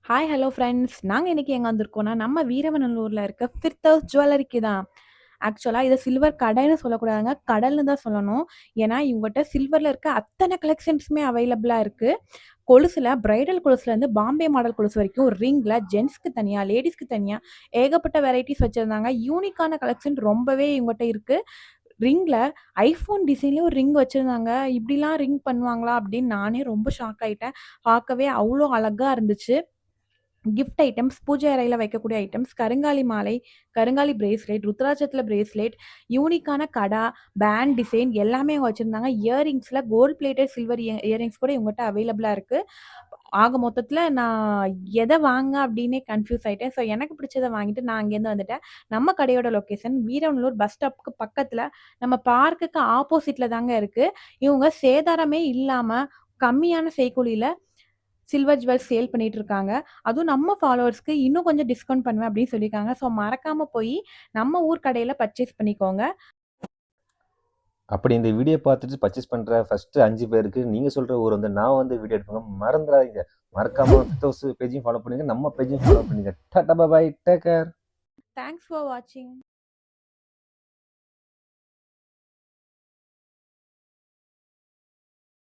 Hi hello friends. நாங்க இன்னைக்கு எங்க வந்திருக்கோம்னா, நம்ம வீரவநல்லூர்ல இருக்க ஃபிர்தௌஸ் ஜுவல்லரிக்கு தான். ஆக்சுவலா இத சில்வர் கடைன்னு சொல்லக்கூடாதுங்க. கடல்னு தான் சொல்லணும். ஏன்னா, இவங்கட்ட சில்வர்ல இருக்க அத்தன கலெக்ஷன்ஸுமே அவைலபிளா இருக்கு. கொலுசுல பிரைடல் கொலுசுலேருந்து பாம்பே மாடல் கொலுசு வரைக்கும், ரிங்ல ஜென்ட்ஸ்க்கு தனியா, லேடீஸ்க்கு தனியா ஏகப்பட்ட வெரைட்டிஸ் வச்சிருந்தாங்க. யூனிக்கான கலெக்ஷன் ரொம்பவே இவங்கட்ட இருக்கு. ரிங்ல ஐஃபோன் டிசைன்லயே ஒரு ரிங் வச்சிருந்தாங்க. இப்படிலாம் ரிங் பண்ணுவாங்களா? அப்படின்னு நானே ரொம்ப ஷாக் ஆயிட்டேன். பார்க்கவே அவ்ளோ அழகா இருந்துச்சு. கிஃப்ட் ஐட்டம்ஸ், பூஜை அறையில வைக்கக்கூடிய ஐட்டம்ஸ், கருங்காலி மாலை, கருங்காலி பிரேஸ்லெட், ருத்ராட்சத்தில பிரேஸ்லெட், யூனிக்கான கடா, பேண்ட் டிசைன் எல்லாமே அங்க வச்சிருந்தாங்க. இயரிங்ஸ்ல கோல்ட் பிளேட்டட் சில்வர் இயரிங்ஸ் கூட இவங்கட்ட அவைலபிளா இருக்கு. ஆக மொத்தத்தில நான் எத வாங்க அப்டின்னே கன்ஃப்யூஸ் ஆயிட்டேன். ஸோ எனக்கு பிடிச்சத வாங்கிட்டு நான் அங்கேருந்து வந்துட்டேன். நம்ம கடையோட லொகேஷன் வீரவனூர் பஸ் ஸ்டாப்க்கு பக்கத்தில, நம்ம பார்க்குக்கு ஆப்போசிட்ல தாங்க இருக்கு. இவங்க சேதாரமே இல்லாம கம்மியான செய்கூலியில சில்வர் ஜுவல்ஸ் சேல் பண்ணிட்டு இருக்காங்க. அதுவும் நம்ம ஃபாலோவர்ஸ்க்கு இன்னும் கொஞ்சம் டிஸ்கவுண்ட் பண்ணுவேன் அப்படின்னு சொல்லியிருக்காங்க. ஸோ மறக்காம போய் நம்ம ஊர் கடையில பர்ச்சேஸ் பண்ணிக்கோங்க. அப்படி இந்த வீடியோ பார்த்துட்டு பர்ச்சேஸ் பண்ற ஃபர்ஸ்ட் 5 பேருக்கு நீங்க சொல்ற ஊர் வந்து நான் வந்து வீடியோ எடுப்பேங்க. மறந்துடாதீங்க. மறக்காம ஃபிர்தௌஸ் பேஜையும் ஃபாலோ பண்ணுங்க. நம்ம பேஜையும் ஃபாலோ பண்ணுங்க. Tata bye bye. Take care. Thanks for வாட்சிங்.